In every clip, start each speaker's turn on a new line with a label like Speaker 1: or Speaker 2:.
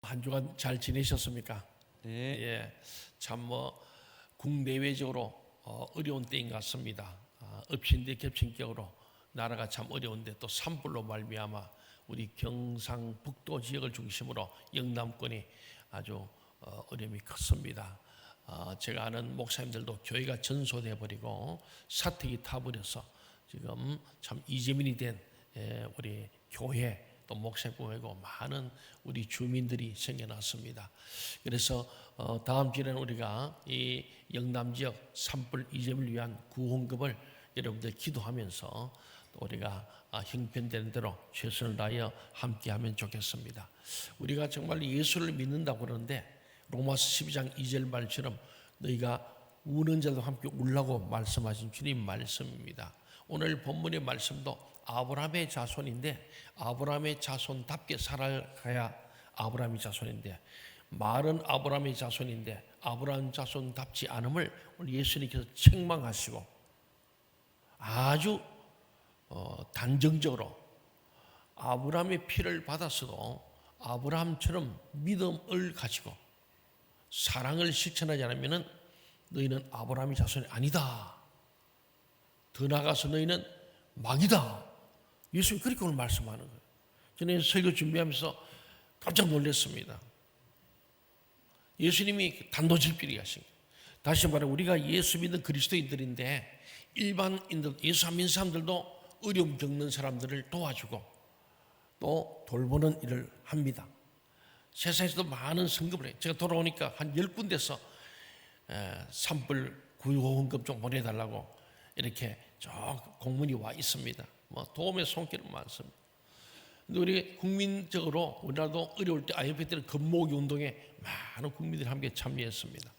Speaker 1: 한 주간 잘 지내셨습니까?
Speaker 2: 네.
Speaker 1: 예, 참 국내외적으로 어려운 때인 것 같습니다. 엎친데 겹친격으로 나라가 참 어려운데 또 산불로 말미암아 우리 경상북도 지역을 중심으로 영남권이 아주 어려움이 컸습니다. 제가 아는 목사님들도 교회가 전소돼 버리고 사택이 타버려서 지금 참 이재민이 된 우리 교회 또 목사님이고 많은 우리 주민들이 생겨났습니다. 그래서 다음 주에는 우리가 이 영남 지역 산불 이재민을 위한 구원금을 여러분들 기도하면서 또 우리가 형편되는 대로 최선을 다하여 함께하면 좋겠습니다. 우리가 정말 예수를 믿는다고 그러는데 로마서 12장 2절 말처럼 너희가 우는 자도 함께 울라고 말씀하신 주님 말씀입니다. 오늘 본문의 말씀도 아브라함의 자손인데 아브라함의 자손답게 살아가야 아브라함의 자손인데 말은 아브라함의 자손인데 아브라함 자손답지 않음을 오늘 예수님께서 책망하시고 아주 단정적으로 아브라함의 피를 받았어도 아브라함처럼 믿음을 가지고 사랑을 실천하지 않으면 너희는 아브라함의 자손이 아니다. 더 나아가서 너희는 막이다. 예수님이 그렇게 오늘 말씀하는 거예요. 저는 설교 준비하면서 깜짝 놀랐습니다. 예수님이 단도직입하게 하신 거예요. 다시 말해 우리가 예수 믿는 그리스도인들인데 일반인들, 예수 안 믿는 사람들도 어려움 겪는 사람들을 도와주고 또 돌보는 일을 합니다. 세상에서도 많은 성금을 해요. 제가 돌아오니까 한 10군데서 산불 구호원금 좀 보내달라고 이렇게 쭉 공문이 와 있습니다. 도움의 손길은 많습니다. 근데 우리 국민적으로 우리나라도 어려울 때 IMF 때는 건모기 운동에 많은 국민들이 함께 참여했습니다.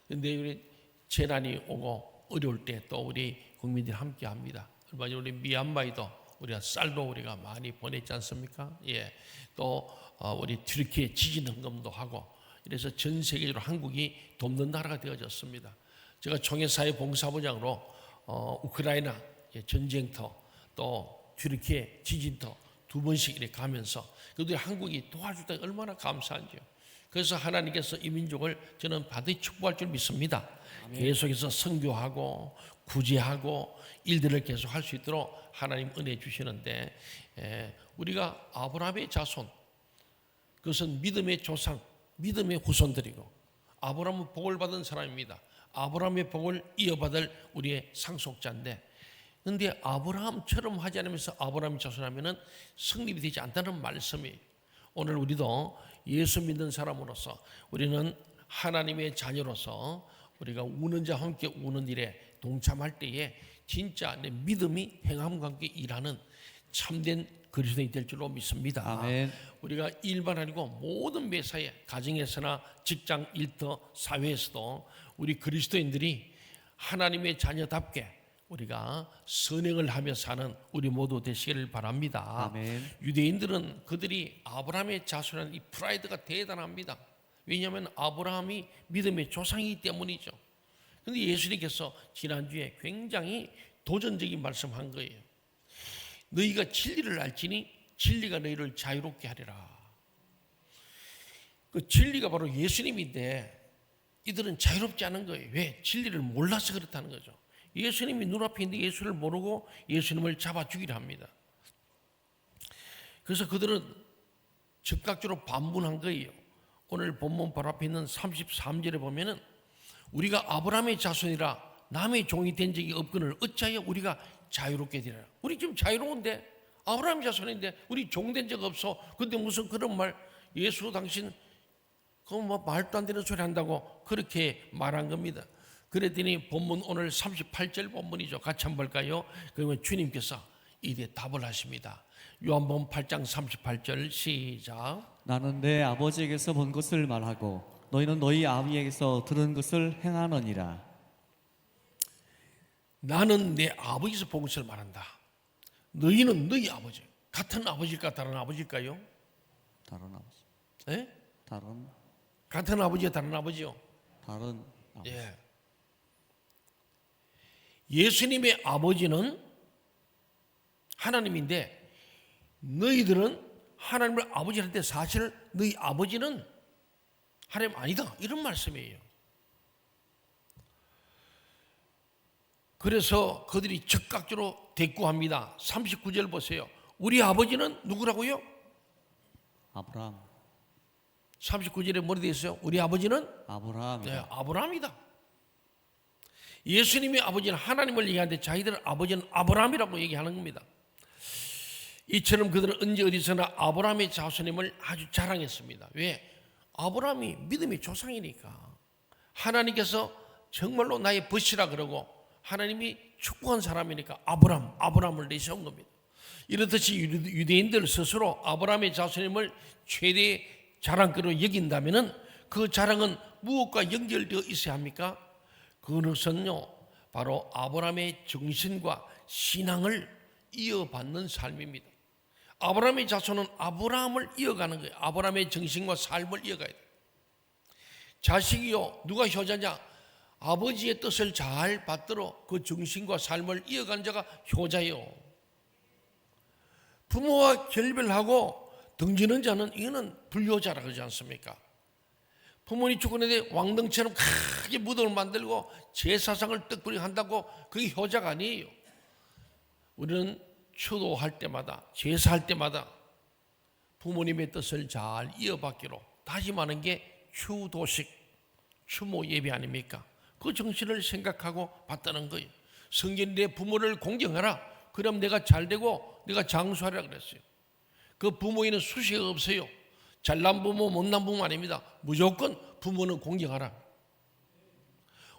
Speaker 1: 그런데 우리 재난이 오고 어려울 때 또 우리 국민들이 함께 합니다. 얼마 전에 우리 미얀마에도 우리가 쌀도 우리가 많이 보냈지 않습니까? 예. 또 우리 튀르키예 지진 헌금도 하고 이래서 전 세계적으로 한국이 돕는 나라가 되어졌습니다. 제가 총회사회 봉사부장으로 우크라이나 전쟁터 또 튀르키예 지진터 2번씩 이렇게 가면서 그들이 한국이 도와줄 때 얼마나 감사한지요. 그래서 하나님께서 이 민족을 저는 반드시 축복할 줄 믿습니다. 아멘. 계속해서 선교하고 구제하고 일들을 계속 할 수 있도록 하나님 은혜 주시는데 우리가 아브라함의 자손 그것은 믿음의 조상 믿음의 후손들이고 아브라함은 복을 받은 사람입니다. 아브라함의 복을 이어받을 우리의 상속자인데 그런데 아브라함처럼 하지 않으면서 아브라함의 자손하면은 성립이 되지 않다는 말씀이에요. 오늘 우리도 예수 믿는 사람으로서 우리는 하나님의 자녀로서 우리가 우는 자와 함께 우는 일에 동참할 때에 진짜 내 믿음이 행함과 함께 일하는 참된 그리스도인이 될 줄로 믿습니다.
Speaker 2: 아멘.
Speaker 1: 우리가 일반 아니고 모든 매사에 가정에서나 직장 일터 사회에서도 우리 그리스도인들이 하나님의 자녀답게 우리가 선행을 하며 사는 우리 모두 되시기를 바랍니다.
Speaker 2: 아멘.
Speaker 1: 유대인들은 그들이 아브라함의 자손이라는 이 프라이드가 대단합니다. 왜냐하면 아브라함이 믿음의 조상이기 때문이죠. 그런데 예수님께서 지난주에 굉장히 도전적인 말씀한 거예요. 너희가 진리를 알지니 진리가 너희를 자유롭게 하리라. 그 진리가 바로 예수님인데 이들은 자유롭지 않은 거예요. 왜? 진리를 몰라서 그렇다는 거죠. 예수님이 눈앞에 있는데 예수를 모르고 예수님을 잡아 죽이려 합니다. 그래서 그들은 즉각적으로 반문한 거예요. 오늘 본문 바로 앞에 있는 33절에 보면은 우리가 아브라함의 자손이라 남의 종이 된 적이 없거늘 어찌하여 우리가 자유롭게 되리라. 우리 지금 자유로운데 아브라함 자손인데 우리 종된 적 없어. 근데 무슨 그런 말 예수 당신 그 말도 안 되는 소리 한다고 그렇게 말한 겁니다. 그랬더니 본문 오늘 38절 본문이죠. 같이 한번 볼까요? 그러면 주님께서 이에 답을 하십니다. 요한복음 8장 38절 시작.
Speaker 2: 나는 내 아버지에게서 본 것을 말하고 너희는 너희 아비에게서 들은 것을 행하느니라.
Speaker 1: 나는 내 아버지에서 본 것을 말한다. 너희는 너희 아버지. 같은 아버지일까 다른 아버지일까요?
Speaker 2: 다른 아버지.
Speaker 1: 예?
Speaker 2: 다른
Speaker 1: 같은 아버지요 다른 아버지요?
Speaker 2: 다른 아버지.
Speaker 1: 예. 예수님의 아버지는 하나님인데 너희들은 하나님을 아버지한테 사실 너희 아버지는 하나님 아니다, 이런 말씀이에요. 그래서 그들이 즉각적으로 대꾸합니다. 39절 보세요. 우리 아버지는 누구라고요?
Speaker 2: 아브라함.
Speaker 1: 39절에 뭐라 되어 있어요? 우리 아버지는
Speaker 2: 아브라함이다.
Speaker 1: 네, 아브라함이다. 예수님의 아버지는 하나님을 얘기하는데 자기들은 아버지는 아브라함이라고 얘기하는 겁니다. 이처럼 그들은 언제 어디서나 아브라함의 자손임을 아주 자랑했습니다. 왜? 아브라함이 믿음의 조상이니까. 하나님께서 정말로 나의 벗이라 그러고 하나님이 축복한 사람이니까 아브라함을 내세운 겁니다. 이렇듯이 유대인들 스스로 아브라함의 자손임을 최대의 자랑거리로 여긴다면 그 자랑은 무엇과 연결되어 있어야 합니까? 그것은요, 바로 아브라함의 정신과 신앙을 이어받는 삶입니다. 아브라함의 자손은 아브라함을 이어가는 거예요. 아브라함의 정신과 삶을 이어가야 돼요. 자식이요, 누가 효자냐? 아버지의 뜻을 잘 받들어 그 정신과 삶을 이어가는 자가 효자예요. 부모와 결별하고 등지는 자는 이거는 불효자라 그러지 않습니까? 부모님 죽었는데 왕릉처럼 크게 무덤을 만들고 제사상을 떡부리 한다고 그게 효자가 아니에요. 우리는 추도할 때마다, 제사할 때마다 부모님의 뜻을 잘 이어받기로 다짐하는 게 추도식, 추모 예배 아닙니까? 그 정신을 생각하고 받드는 거예요. 성경이 내 부모를 공경하라. 그럼 내가 잘되고 내가 장수하라 그랬어요. 그 부모에는 수식이 없어요. 잘난 부모, 못난 부모 아닙니다. 무조건 부모는 공경하라.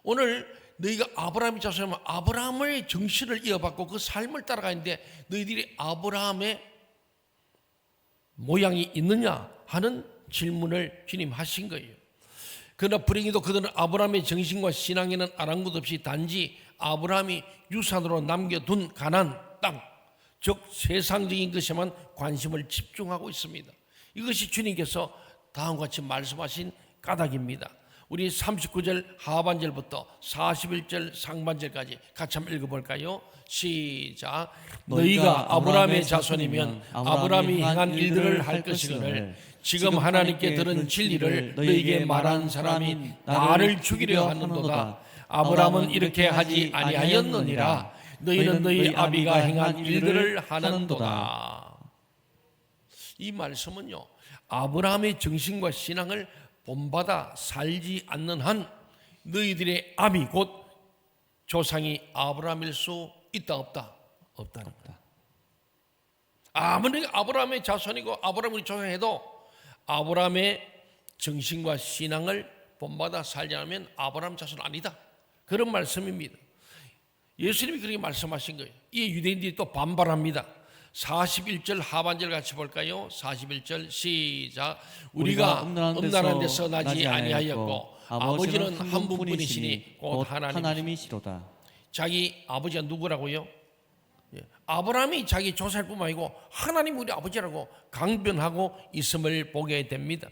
Speaker 1: 오늘 너희가 아브라함의 자손이면 아브라함의 정신을 이어받고 그 삶을 따라가는데 너희들이 아브라함의 모양이 있느냐 하는 질문을 주님 하신 거예요. 그러나 불행히도 그들은 아브라함의 정신과 신앙에는 아랑곳 없이 단지 아브라함이 유산으로 남겨둔 가나안 땅, 즉 세상적인 것에만 관심을 집중하고 있습니다. 이것이 주님께서 다음과 같이 말씀하신 까닭입니다. 우리 39절 하반절부터 41절 상반절까지 같이 한번 읽어볼까요? 시작. 너희가 아브라함의 자손이면 아브라함이 행한 일들을 할 것이거늘 지금 하나님께 들은 진리를 너희에게 말한 사람이 나를 죽이려 하는도다. 아브라함은 이렇게 하지 아니하였느니라. 너희는 너희 아비가 행한 일들을 하는도다. 이 말씀은요, 아브라함의 정신과 신앙을 본받아 살지 않는 한 너희들의 아비 곧 조상이 아브라함일 수 있다 없다? 없다는 거다. 아무리 아브라함의 자손이고 아브라함의 조상해도 아브라함의 정신과 신앙을 본받아 살지 않으면 아브라함 자손 아니다, 그런 말씀입니다. 예수님이 그렇게 말씀하신 거예요. 이 유대인들이 또 반발합니다. 41절 하반절 같이 볼까요? 41절 시작. 우리가 음란한 데서 나지 아니하였고 아버지는 한 분뿐이시니 곧 하나님이시로다. 자기 아버지가 누구라고요? 아브라함이 자기 조상일 뿐만 아니고 하나님 우리 아버지라고 강변하고 있음을 보게 됩니다.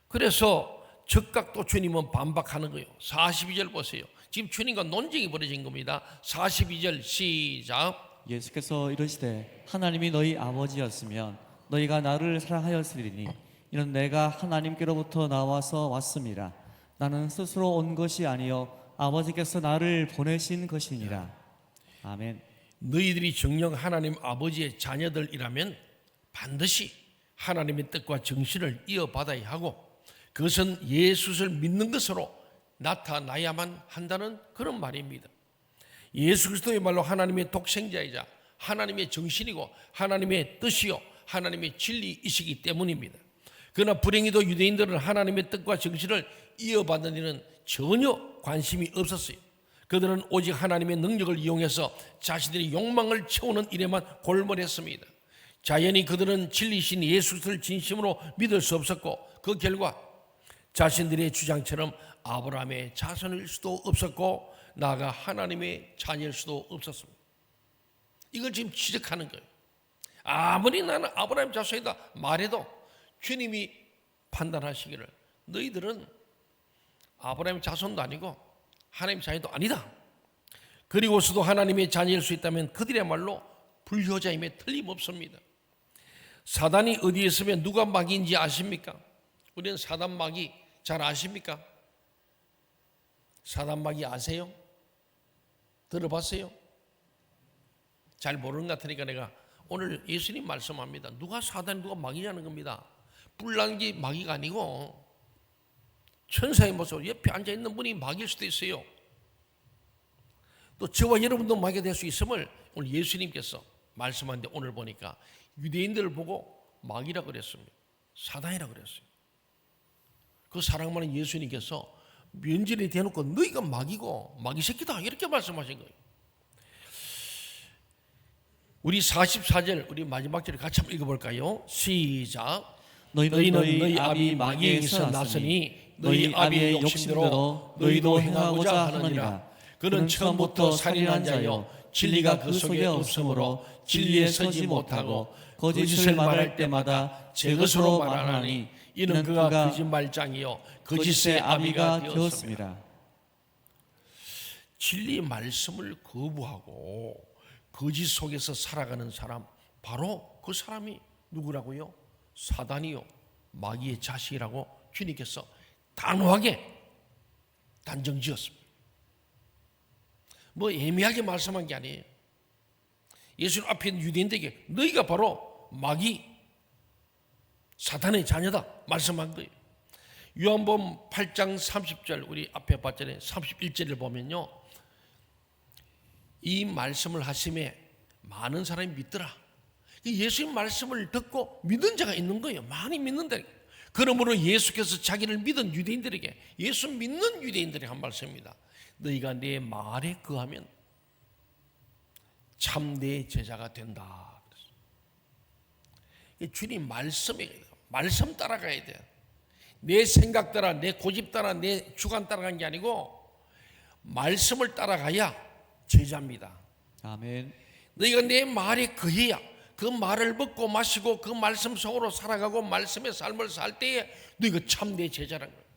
Speaker 1: 그래서 즉각 또 주님은 반박하는 거예요. 42절 보세요. 지금 주님과 논쟁이 벌어진 겁니다. 42절 시작.
Speaker 2: 예수께서 이르시되 하나님이 너희 아버지였으면 너희가 나를 사랑하였으리니 이는 내가 하나님께로부터 나와서 왔음이라. 나는 스스로 온 것이 아니요 아버지께서 나를 보내신 것이니라. 아멘.
Speaker 1: 너희들이 정녕 하나님 아버지의 자녀들이라면 반드시 하나님의 뜻과 정신을 이어받아야 하고 그것은 예수를 믿는 것으로 나타나야만 한다는 그런 말입니다. 예수 그리스도의 말로 하나님의 독생자이자 하나님의 정신이고 하나님의 뜻이요 하나님의 진리이시기 때문입니다. 그러나 불행히도 유대인들은 하나님의 뜻과 정신을 이어받는 일은 전혀 관심이 없었어요. 그들은 오직 하나님의 능력을 이용해서 자신들의 욕망을 채우는 일에만 골몰했습니다. 자연히 그들은 진리신 예수 그리스도를 진심으로 믿을 수 없었고 그 결과 자신들의 주장처럼 아브라함의 자손일 수도 없었고 나아가 하나님의 자녀일 수도 없었습니다. 이걸 지금 지적하는 거예요. 아무리 나는 아브라함 자손이다 말해도 주님이 판단하시기를 너희들은 아브라함 자손도 아니고 하나님의 자녀도 아니다. 그리고서도 하나님의 자녀일 수 있다면 그들이야말로 불효자임에 틀림없습니다. 사단이 어디에 있으면 누가 마귀인지 아십니까? 우리는 사단 마귀 잘 아십니까? 사단 마귀 아세요? 들어봤어요? 잘 모르는 것 같으니까 내가 오늘 예수님 말씀합니다. 누가 사단 누가 마귀냐는 겁니다. 뿔난 게 마귀가 아니고 천사의 모습 옆에 앉아있는 분이 마귀일 수도 있어요. 또 저와 여러분도 마귀가 될 수 있음을 오늘 예수님께서 말씀하는데 오늘 보니까 유대인들을 보고 마귀라고 그랬습니다. 사단이라고 그랬어요. 그 사랑 많은 예수님께서 면전에 대놓고 너희가 마귀고 마귀 새끼다 이렇게 말씀하신 거예요. 우리 44절 우리 마지막 절을 같이 한번 읽어볼까요? 시작. 너희는 너희 아비 마귀에게서 났으니 너희 아비의 욕심대로 너희도 행하고자 하느니라. 그는 처음부터 살인한 자요 진리가 그 속에 없으므로 진리에 서지 못하고 거짓을 말할 때마다 제 것으로 말하나니 이는 그가 거짓말장이요 거짓의 아비가 되었습니다. 진리의 말씀을 거부하고 거짓 속에서 살아가는 사람, 바로 그 사람이 누구라고요? 사단이요 마귀의 자식이라고 주님께서 단호하게 단정지었습니다. 뭐 애매하게 말씀한 게 아니에요. 예수님 앞에 있는 유대인들에게 너희가 바로 마귀 사단의 자녀다 말씀한 거예요. 요한복음 8장 30절 우리 앞에 봤잖아요. 31절을 보면요, 이 말씀을 하심에 많은 사람이 믿더라. 예수님 말씀을 듣고 믿은 자가 있는 거예요. 많이 믿는다. 그러므로 예수께서 자기를 믿은 유대인들에게, 예수 믿는 유대인들에게 한 말씀입니다. 너희가 내 말에 거하면 참내 제자가 된다. 주님 말씀에, 말씀 따라가야 돼. 내 생각 따라, 내 고집 따라, 내 주관 따라가는 게 아니고 말씀을 따라가야 제자입니다.
Speaker 2: 아멘.
Speaker 1: 너희가 내 말에 거해야, 그 말을 먹고 마시고 그 말씀 속으로 살아가고 말씀의 삶을 살 때에 너희가 참내 제자라는 거예요.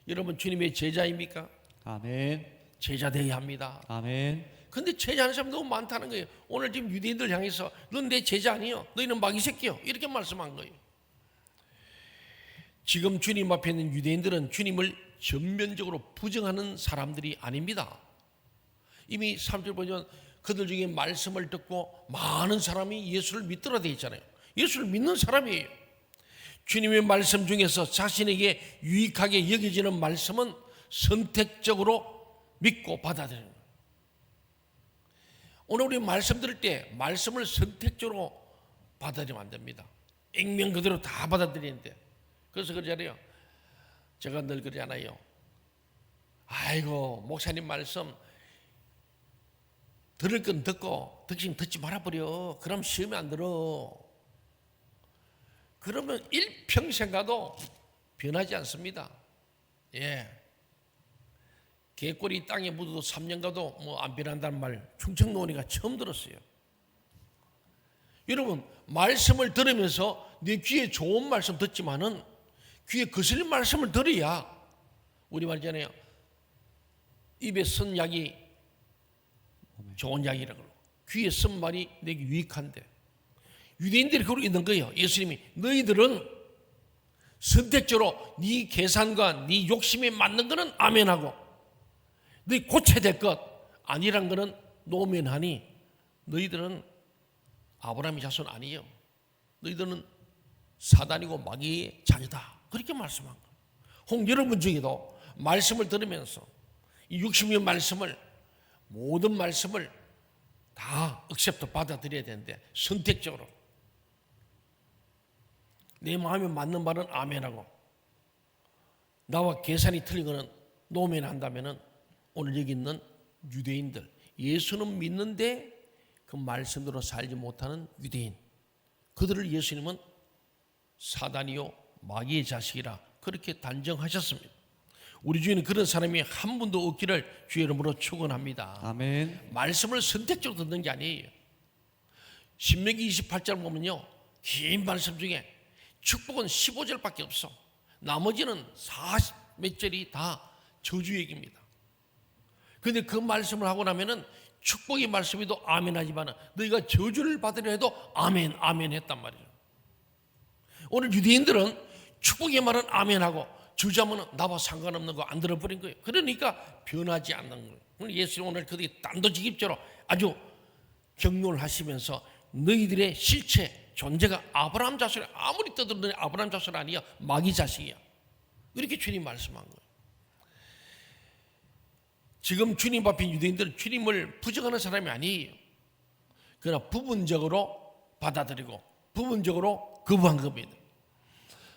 Speaker 1: 여러분 주님의 제자입니까?
Speaker 2: 아멘.
Speaker 1: 제자 되어야 합니다.
Speaker 2: 아멘.
Speaker 1: 근데 제자하는 사람 너무 많다는 거예요. 오늘 지금 유대인들 향해서 넌 내 제자 아니요, 너희는 마귀 새끼요, 이렇게 말씀한 거예요. 지금 주님 앞에 있는 유대인들은 주님을 전면적으로 부정하는 사람들이 아닙니다. 이미 3절 보면 그들 중에 말씀을 듣고 많은 사람이 예수를 믿더라 되어 있잖아요. 예수를 믿는 사람이에요. 주님의 말씀 중에서 자신에게 유익하게 여겨지는 말씀은 선택적으로 믿고 받아들이는 거예요. 오늘 우리 말씀 들을 때 말씀을 선택적으로 받아들이면 안 됩니다. 액면 그대로 다 받아들이는데, 그래서 그러잖아요. 제가 늘 그러잖아요. 아이고 목사님 말씀 들을 건 듣고 듣지 말아버려. 그럼 시험에 안 들어. 그러면 일평생 가도 변하지 않습니다. 예. 개꼬리 땅에 묻어도 3년 가도 뭐 안 변한다는 말 충청노원이가 처음 들었어요. 여러분 말씀을 들으면서 내 귀에 좋은 말씀 듣지만은 귀에 거슬린 말씀을 들어야, 우리 말이잖아요. 입에 쓴 약이 좋은 약이라고, 귀에 쓴 말이 내게 유익한데, 유대인들이 그러고 있는 거예요. 예수님이 너희들은 선택적으로 네 계산과 네 욕심에 맞는 거는 아멘하고 너희 고쳐야 될 것 아니란 거는 노면하니 너희들은 아브라함의 자손 아니에요. 너희들은 사단이고 마귀의 자녀다. 그렇게 말씀한 거예요. 혹 여러분 중에도 말씀을 들으면서 이 60년 말씀을, 모든 말씀을 다 억셉트 받아들여야 되는데 선택적으로 내 마음에 맞는 말은 아멘하고 나와 계산이 틀린 거는 노면한다면은 오늘 여기 있는 유대인들, 예수는 믿는데 그 말씀대로 살지 못하는 유대인, 그들을 예수님은 사단이요 마귀의 자식이라 그렇게 단정하셨습니다. 우리 주위에는 그런 사람이 한 분도 없기를 주의 이름으로 축원합니다.
Speaker 2: 아멘.
Speaker 1: 말씀을 선택적으로 듣는 게 아니에요. 신명기 28절 보면요, 긴 말씀 중에 축복은 15절밖에 없어. 나머지는 40몇 절이 다 저주 얘기입니다. 그런데 그 말씀을 하고 나면은 축복의 말씀에도 아멘 하지만 너희가 저주를 받으려 해도 아멘 아멘 했단 말이에요. 오늘 유대인들은 축복의 말은 아멘하고 주자면은 나와 상관없는 거 안 들어버린 거예요. 그러니까 변하지 않는 거예요. 오늘 예수님 오늘 그들이 단도직입적으로 아주 격려를 하시면서 너희들의 실체 존재가 아브라함 자손이 아무리 떠들어도 아브라함 자손 아니야, 마귀 자식이야. 이렇게 주님 말씀한 거예요. 지금 주님 앞에 유대인들은 주님을 부정하는 사람이 아니에요. 그러나 부분적으로 받아들이고 부분적으로 거부한 겁니다.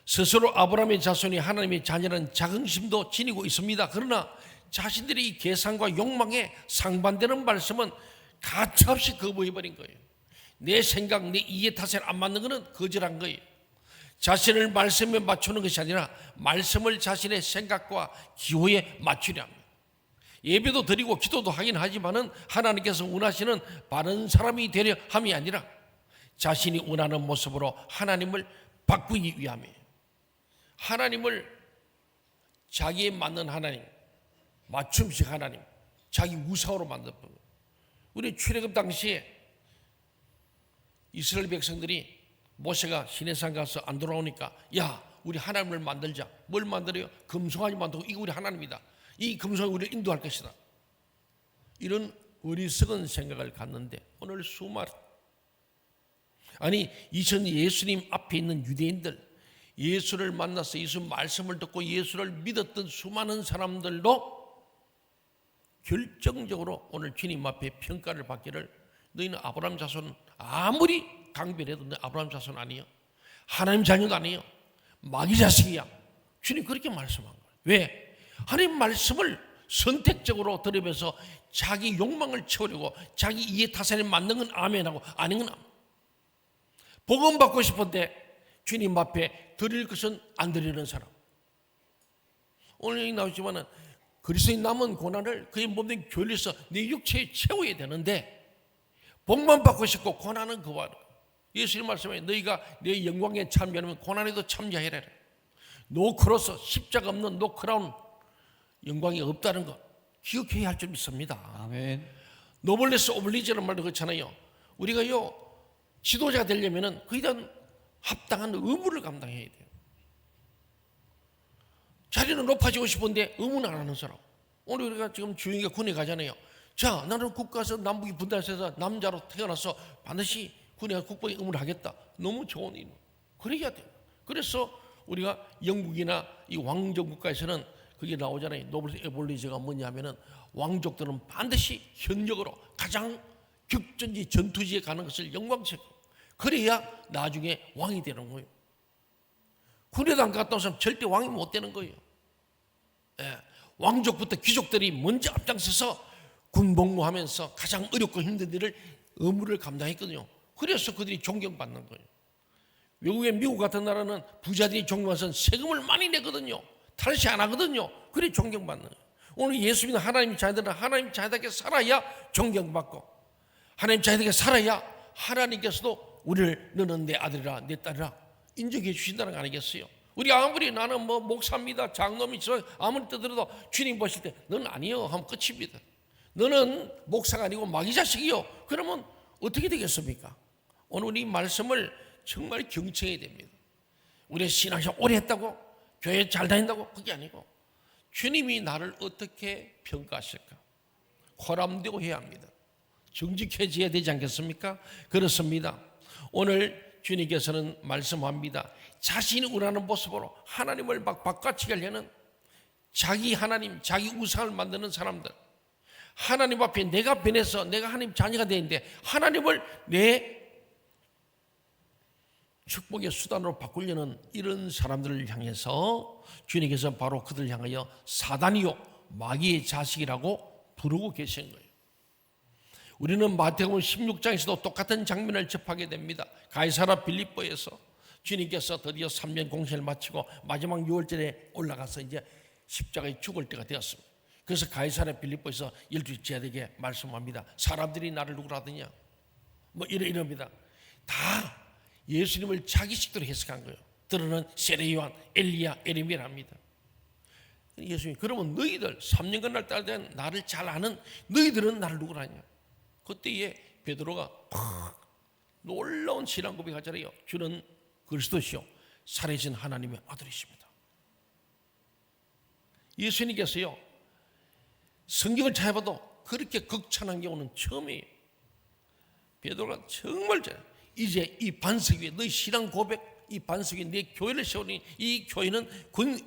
Speaker 1: 스스로 아브라함의 자손이 하나님의 자녀라는 자긍심도 지니고 있습니다. 그러나 자신들의 이 계산과 욕망에 상반되는 말씀은 가차없이 거부해버린 거예요. 내 생각, 내 이해 탓에 안 맞는 것은 거절한 거예요. 자신을 말씀에 맞추는 것이 아니라 말씀을 자신의 생각과 기호에 맞추려 합니다. 예배도 드리고 기도도 하긴 하지만은 하나님께서 원하시는 바른 사람이 되려 함이 아니라 자신이 원하는 모습으로 하나님을 바꾸기 위함이에요. 하나님을 자기에 맞는 하나님, 맞춤식 하나님, 자기 우상으로 만들었던 거예요. 우리 출애굽 당시에 이스라엘 백성들이 모세가 시내산 가서 안 돌아오니까 야, 우리 하나님을 만들자. 뭘 만들어요? 금송아지 만들고 이거 우리 하나님이다. 이 금송아지 우리를 인도할 것이다. 이런 어리석은 생각을 갖는데 오늘 아니 2000 예수님 앞에 있는 유대인들, 예수를 만나서 예수 말씀을 듣고 예수를 믿었던 수많은 사람들도 결정적으로 오늘 주님 앞에 평가를 받기를 너희는 아브라함 자손 아무리 강변해도 너 아브라함 자손 아니요, 하나님 자녀도 아니요, 마귀 자식이야. 주님 그렇게 말씀한 거예요. 왜? 하나님 말씀을 선택적으로 들으면서 자기 욕망을 채우려고 자기 이해 타산에 맞는 건 아멘하고 아닌 건 아멘. 복음 받고 싶은데 주님 앞에 드릴 것은 안 드리는 사람. 오늘 여기 나오지만은 그리스도인 남은 고난을 그의 몸된 교리에서 내 육체에 채워야 되는데 복만 받고 싶고 고난은 거부하는 거예요. 예수님 말씀에 너희가 내 영광에 참여하면 고난에도 참여해라. 노크로스, 십자가 없는 노크라운 영광이 없다는 것 기억해야 할 줄 믿습니다.
Speaker 2: 아멘.
Speaker 1: 노블레스 오블리지라는 말도 그렇잖아요. 우리가요 지도자가 되려면은 그에 대한 합당한 의무를 감당해야 돼요. 자리는 높아지고 싶은데 의무는 안 하는 사람. 오늘 우리가 지금 주인이가 군에 가잖아요. 자, 나는 국가에서 남북이 분단해서 남자로 태어나서 반드시 군에 국방의 의무를 하겠다. 너무 좋은 일. 그래야 돼요. 그래서 우리가 영국이나 이 왕족 국가에서는 그게 나오잖아요. 노블 에볼리즈가 뭐냐면은 왕족들은 반드시 현역으로 가장 격전지 전투지에 가는 것을 영광스럽고 그래야 나중에 왕이 되는 거예요. 군에도 안 갔다 온 사람 절대 왕이 못 되는 거예요. 예, 왕족부터 귀족들이 먼저 앞장서서 군복무하면서 가장 어렵고 힘든 일을 의무를 감당했거든요. 그래서 그들이 존경받는 거예요. 외국의 미국 같은 나라는 부자들이 존경받아서 세금을 많이 내거든요. 탈세 안 하거든요. 그래 존경받는 거예요. 오늘 예수 믿는 하나님 자녀들은 하나님 자녀답게 살아야 존경받고 하나님 자녀답게 살아야 하나님께서도 우리를 너는 내 아들이라 내 딸이라 인정해 주신다는 거 아니겠어요? 우리 아무리 나는 뭐 목사입니다, 장로입니다 아무리 떠들어도 주님 보실 때 너는 아니요 하면 끝입니다. 너는 목사가 아니고 마귀 자식이요. 그러면 어떻게 되겠습니까? 오늘 이 말씀을 정말 경청해야 됩니다. 우리의 신앙생활 오래 했다고 교회 잘 다닌다고 그게 아니고 주님이 나를 어떻게 평가하실까? 호람되고 해야 합니다. 정직해져야 되지 않겠습니까? 그렇습니다. 오늘 주님께서는 말씀합니다. 자신이 원하는 모습으로 하나님을 막 바꿔치기 하려는 자기 하나님, 자기 우상을 만드는 사람들, 하나님 앞에 내가 변해서 내가 하나님 자녀가 되는데 하나님을 내 축복의 수단으로 바꾸려는 이런 사람들을 향해서 주님께서 바로 그들을 향하여 사단이요 마귀의 자식이라고 부르고 계신 거예요. 우리는 마태복음 16장에서도 똑같은 장면을 접하게 됩니다. 가이사라 빌립보에서 주님께서 드디어 3년 공생을 마치고 마지막 6월절에 올라가서 이제 십자가에 죽을 때가 되었습니다. 그래서 가이사라 빌립보에서 12 제자에게 말씀합니다. 사람들이 나를 누구라 하더냐? 뭐 이럽니다. 다 예수님을 자기 식대로 해석한 거예요. 들어는 세례 요한, 엘리야, 에레미야랍니다. 예수님, 그러면 너희들 3년간 날 따르던 나를 잘 아는 너희들은 나를 누구라 하냐? 그때에 베드로가 놀라운 신앙 고백하잖아요. 주는 그리스도시요 살아계신 하나님의 아들이십니다. 예수님께서요, 성경을 찾아봐도 그렇게 극찬한 경우는 처음이에요. 베드로가 정말 잘해. 이제 이 반석 위에 너희 신앙 고백, 이 반석 위에 내 교회를 세우니 이 교회는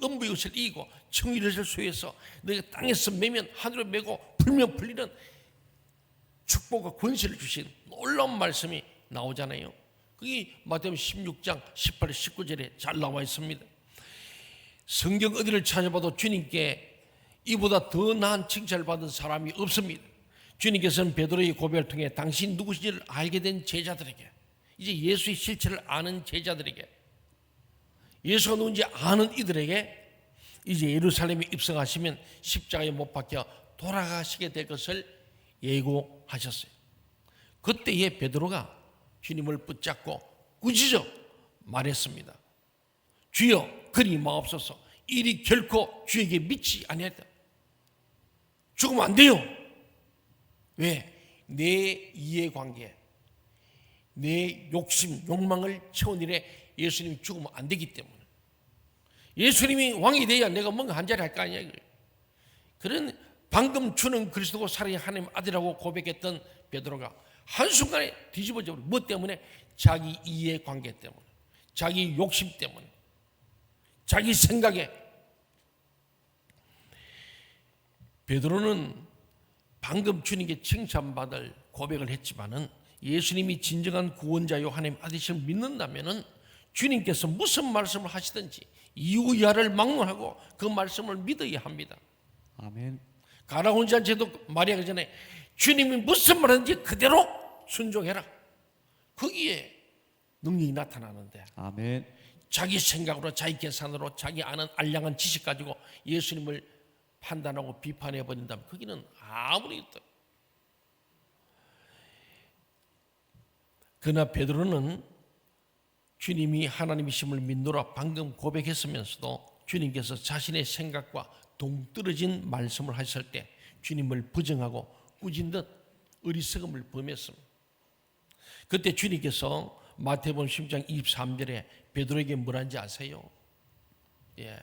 Speaker 1: 음부의 것을 이기고 정의를 소유해서 너희가 땅에서 매면 하늘로 매고 풀면 풀리는 축복과 권세를 주신 놀라운 말씀이 나오잖아요. 그게 마태복음 16장 18, 19절에 잘 나와 있습니다. 성경 어디를 찾아봐도 주님께 이보다 더 나은 칭찬을 받은 사람이 없습니다. 주님께서는 베드로의 고백을 통해 당신 누구신지를 알게 된 제자들에게, 이제 예수의 실체를 아는 제자들에게, 예수가 누군지 아는 이들에게 이제 예루살렘에 입성하시면 십자가에 못 박혀 돌아가시게 될 것을 예고하셨어요. 그때에 베드로가 주님을 붙잡고 꾸짖어 말했습니다. 주여 그리 마옵소서. 일이 결코 주에게 미치 아니하다. 죽으면 안 돼요. 왜? 내 이해관계, 내 욕심, 욕망을 채운 일에 예수님이 죽으면 안 되기 때문에. 예수님이 왕이 돼야 내가 뭔가 한 자리 할 거 아니야. 그런 방금 주는 그리스도고 살아계신 하나님 아들이라고 고백했던 베드로가 한순간에 뒤집어져 버려. 뭐 때문에? 자기 이해관계 때문에, 자기 욕심 때문에, 자기 생각에. 베드로는 방금 주님께 칭찬받을 고백을 했지만은 예수님이 진정한 구원자요 하나님 아들이심을 믿는다면은 주님께서 무슨 말씀을 하시든지 이유야를 막론하고 그 말씀을 믿어야 합니다.
Speaker 2: 아멘.
Speaker 1: 가나 혼자한테도 말하기 전에 주님이 무슨 말하는지 그대로 순종해라. 거기에 능력이 나타나는데,
Speaker 2: 아멘.
Speaker 1: 자기 생각으로, 자기 계산으로, 자기 아는 알량한 지식 가지고 예수님을 판단하고 비판해 버린다면 거기는 아무리 있다. 그러나 베드로는 주님이 하나님이심을 믿노라 방금 고백했으면서도 주님께서 자신의 생각과 동떨어진 말씀을 하실 때 주님을 부정하고 꾸진 듯 어리석음을 범했습니다. 그때 주님께서 마태복음 10장 23절에 베드로에게 뭐라는지 아세요? 예.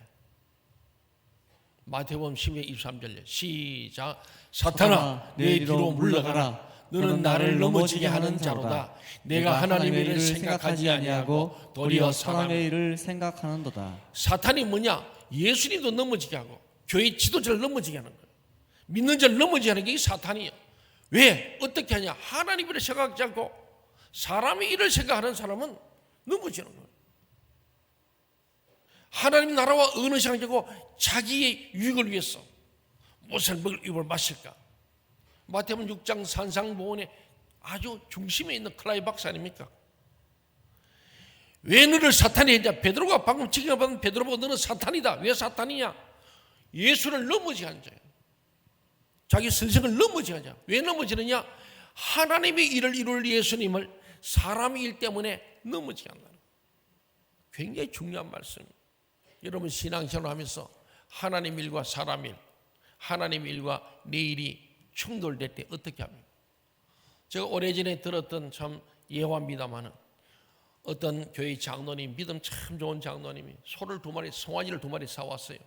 Speaker 1: 마태복음 10장 23절 시작. 사탄아 내 뒤로 물러가라. 너는 나를 넘어지게 하는 자로다. 내가 하나님의 일을 생각하지 아니하고 도리어
Speaker 2: 사람의 일을 생각하는도다.
Speaker 1: 사탄이 뭐냐? 예수님도 넘어지게 하고 교회 지도자를 넘어지게 하는 거예요. 믿는 자를 넘어지게 하는 게 사탄이에요. 왜? 어떻게 하냐? 하나님의 일을 생각하지 않고 사람의 일을 생각하는 사람은 넘어지는 거예요. 하나님 나라와 어느 생각하고 자기의 유익을 위해서 무엇을 먹을 입을 마실까? 마태복음 6장 산상보훈의 아주 중심에 있는 클라이박스 아닙니까? 왜 너를 사탄이 했냐? 베드로가 방금 칭찬받은 베드로 보고 너는 사탄이다. 왜 사탄이냐? 예수를 넘어지게 한 자예요. 자기 선생을 넘어지게 하자. 왜 넘어지느냐? 하나님의 일을 이룰 예수님을 사람의 일 때문에 넘어지게 한다는 거예요. 굉장히 중요한 말씀이에요. 여러분 신앙생활 하면서 하나님 일과 사람 일, 하나님 일과 내 일이 충돌될 때 어떻게 합니까? 제가 오래전에 들었던 참 예화입니다마는 어떤 교회 장로님, 믿음 참 좋은 장로님이 소를 2마리, 송아지를 2마리 사왔어요.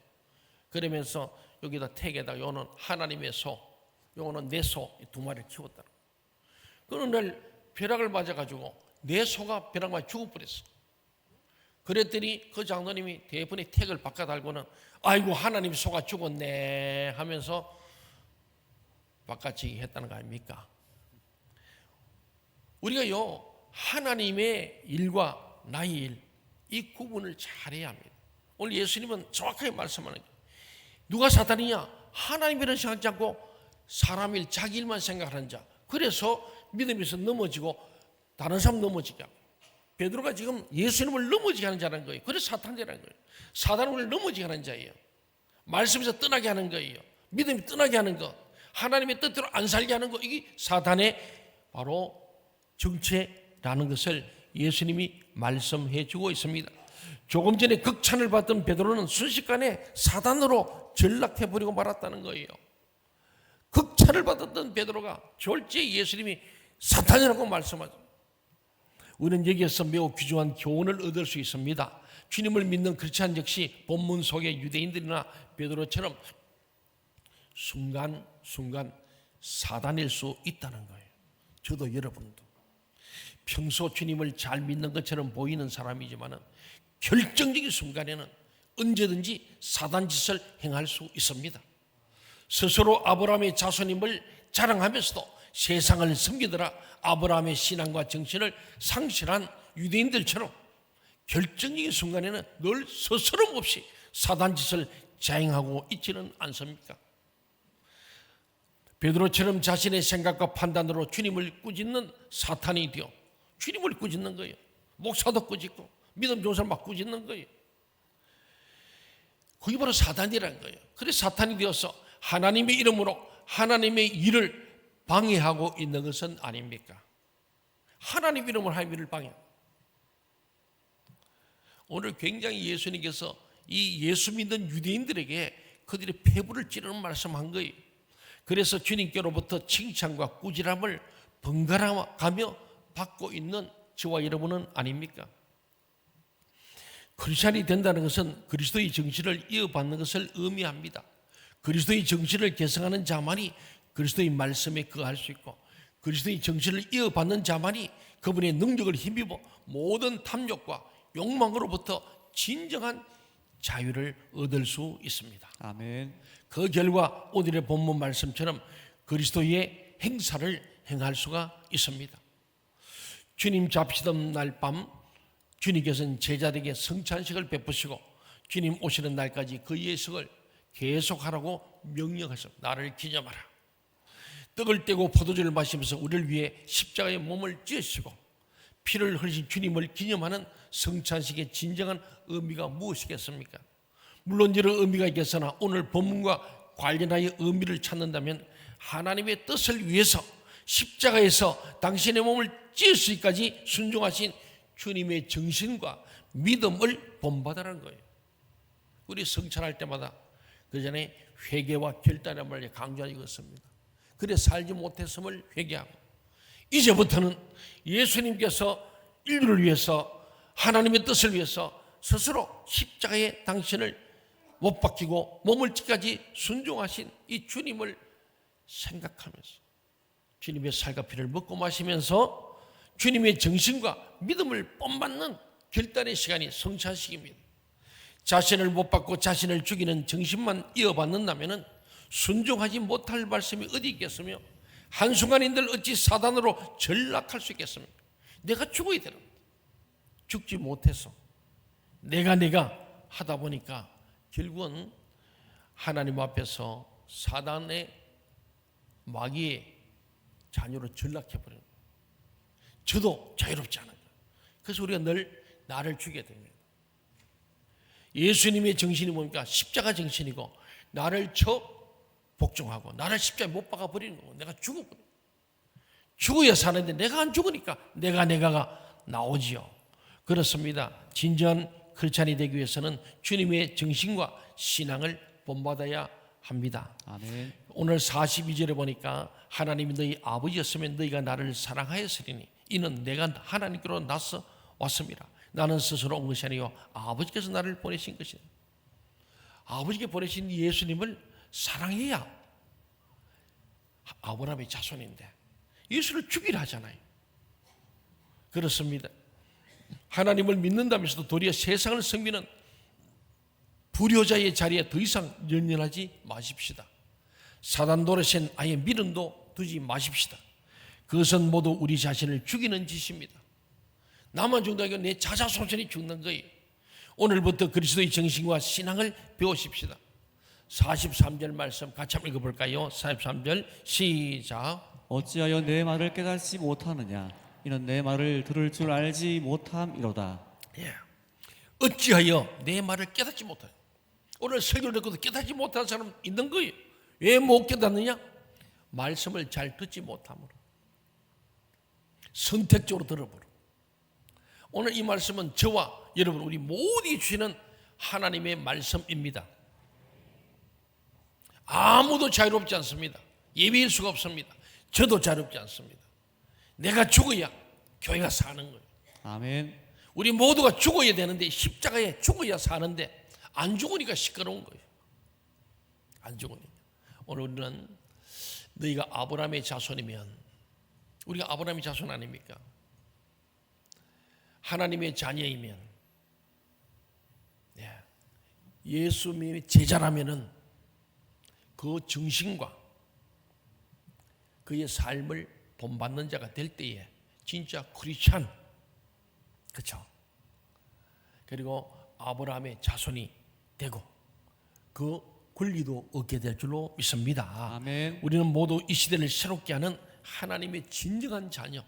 Speaker 1: 그러면서 여기다 택에다 요는 하나님의 소, 요는 내 소 2마리를 키웠다. 그런 날 벼락을 맞아가지고 내 소가 벼락 맞아 죽어버렸어. 그랬더니 그 장로님이 대번에 택을 바꿔 달고는 아이고 하나님 소가 죽었네 하면서 바꿔치기 했다는 거 아닙니까? 우리가요 하나님의 일과 나의 일, 이 구분을 잘해야 합니다. 오늘 예수님은 정확하게 말씀하는 거예요. 누가 사탄이냐? 하나님 일을 생각하지 않고 사람 일, 자기 일만 생각하는 자. 그래서 믿음에서 넘어지고 다른 사람 넘어지게 하고. 베드로가 지금 예수님을 넘어지게 하는 자라는 거예요. 그래서 사탄이라는 거예요. 사단을 넘어지게 하는 자예요. 말씀에서 떠나게 하는 거예요. 믿음이 떠나게 하는 것, 하나님의 뜻대로 안 살게 하는 것, 이게 사단의 바로 정체라는 것을 예수님이 말씀해 주고 있습니다. 조금 전에 극찬을 받던 베드로는 순식간에 사단으로 전락해버리고 말았다는 거예요. 극찬을 받았던 베드로가 졸지에 예수님이 사탄이라고 말씀하죠. 우리는 여기에서 매우 귀중한 교훈을 얻을 수 있습니다. 주님을 믿는 크리스찬 역시 본문 속의 유대인들이나 베드로처럼 순간순간 사단일 수 있다는 거예요. 저도 여러분도 평소 주님을 잘 믿는 것처럼 보이는 사람이지만 결정적인 순간에는 언제든지 사단 짓을 행할 수 있습니다. 스스로 아브라함의 자손임을 자랑하면서도 세상을 섬기더라 아브라함의 신앙과 정신을 상실한 유대인들처럼 결정적인 순간에는 늘 스스럼 없이 사단 짓을 자행하고 있지는 않습니까? 베드로처럼 자신의 생각과 판단으로 주님을 꾸짖는 사탄이 되어 주님을 꾸짖는 거예요. 목사도 꾸짖고 믿음 좋은 사람 막 꾸짖는 거예요. 그게 바로 사단이라는 거예요. 그래서 사탄이 되어서 하나님의 이름으로 하나님의 일을 방해하고 있는 것은 아닙니까? 하나님 이름으로 하나님 일을 방해. 오늘 굉장히 예수님께서 이 예수 믿는 유대인들에게 그들의 폐부를 찌르는 말씀한 거예요. 그래서 주님께로부터 칭찬과 꾸지람을 번갈아가며 받고 있는 저와 여러분은 아닙니까? 크리스찬이 된다는 것은 그리스도의 정신을 이어받는 것을 의미합니다. 그리스도의 정신을 개성하는 자만이 그리스도의 말씀에 거할 수 있고 그리스도의 정신을 이어받는 자만이 그분의 능력을 힘입어 모든 탐욕과 욕망으로부터 진정한 자유를 얻을 수 있습니다.
Speaker 2: 아멘.
Speaker 1: 그 결과 오늘의 본문 말씀처럼 그리스도의 행사를 행할 수가 있습니다. 주님 잡히던 날 밤 주님께서는 제자들에게 성찬식을 베푸시고 주님 오시는 날까지 그 예식을 계속하라고 명령하셨습니다. 나를 기념하라. 떡을 떼고 포도주를 마시면서 우리를 위해 십자가의 몸을 찢으시고 피를 흘리신 주님을 기념하는 성찬식의 진정한 의미가 무엇이겠습니까? 물론 여러 의미가 있겠으나 오늘 본문과 관련하여 의미를 찾는다면 하나님의 뜻을 위해서 십자가에서 당신의 몸을 찢으시기까지 순종하신 주님의 정신과 믿음을 본받으라는 거예요. 우리 성찬할 때마다 그 전에 회개와 결단의 말을 강조하고 있습니다. 그래 살지 못했음을 회개하고 이제부터는 예수님께서 인류를 위해서 하나님의 뜻을 위해서 스스로 십자가에 당신을 못 박히고 몸을 찢기까지 순종하신 이 주님을 생각하면서 주님의 살과 피를 먹고 마시면서 주님의 정신과 믿음을 본받는 결단의 시간이 성찬식입니다. 자신을 못 받고 자신을 죽이는 정신만 이어받는다면 순종하지 못할 말씀이 어디 있겠으며 한순간인들 어찌 사단으로 전락할 수 있겠습니까? 내가 죽어야 되는 겁니다. 죽지 못해서 내가 하다 보니까 결국은 하나님 앞에서 사단의 마귀의 자녀로 전락해버리는 거예요. 저도 자유롭지 않아요. 그래서 우리가 늘 나를 죽여야 됩니다. 예수님의 정신이 뭡니까? 십자가 정신이고 나를 복종하고 나를 십자가에 못 박아 버리는 거고 내가 죽어버려. 죽어야 사는데 내가 안 죽으니까 내가가 나오지요. 그렇습니다. 진정한 크리스찬이 되기 위해서는 주님의 정신과 신앙을 본받아야 합니다.
Speaker 2: 아멘.
Speaker 1: 오늘 42절에 보니까 하나님이 너희 아버지였으면 너희가 나를 사랑하였으리니 이는 내가 하나님께로 나서 왔습니다. 나는 스스로 온 것이 아니요 아버지께서 나를 보내신 것이다. 아버지께 보내신 예수님을 사랑해야 아브라함의 자손인데 예수를 죽이려 하잖아요. 그렇습니다. 하나님을 믿는다면서도 도리어 세상을 섬기는 불효자의 자리에 더 이상 연연하지 마십시다. 사단 노릇엔 아예 믿음도 두지 마십시다. 그것은 모두 우리 자신을 죽이는 짓입니다. 나만 죽는다고 내 자자손손이 죽는 거예요. 오늘부터 그리스도의 정신과 신앙을 배우십시다. 43절 말씀 같이 한번 읽어볼까요? 43절 시작.
Speaker 2: 어찌하여 내 말을 깨닫지 못하느냐? 이는 내 말을 들을 줄 알지 못함이로다.
Speaker 1: 예. 어찌하여 내 말을 깨닫지 못하냐? 오늘 설교를 듣고도 깨닫지 못하는 사람 있는 거예요. 왜 못 깨닫느냐? 말씀을 잘 듣지 못함으로 선택적으로 들어버려. 오늘 이 말씀은 저와 여러분 우리 모두에게 주시는 하나님의 말씀입니다. 아무도 자유롭지 않습니다. 예외일 수가 없습니다. 저도 자유롭지 않습니다. 내가 죽어야 교회가 사는 거예요.
Speaker 2: 아멘.
Speaker 1: 우리 모두가 죽어야 되는데 십자가에 죽어야 사는데 안 죽으니까 시끄러운 거예요. 안 죽으니까. 오늘 우리는 너희가 아브라함의 자손이면, 우리가 아브라함의 자손 아닙니까? 하나님의 자녀이면, 예수님의 제자라면은 그 정신과 그의 삶을 본받는 자가 될 때에 진짜 크리스찬, 그렇죠? 그리고 아브라함의 자손이 되고 그 권리도 얻게 될 줄로 믿습니다.
Speaker 2: 아멘.
Speaker 1: 우리는 모두 이 시대를 새롭게 하는 하나님의 진정한 자녀,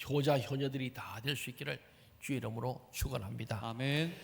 Speaker 1: 효자 효녀들이 다 될 수 있기를 주의 이름으로 축원합니다.
Speaker 2: 아멘.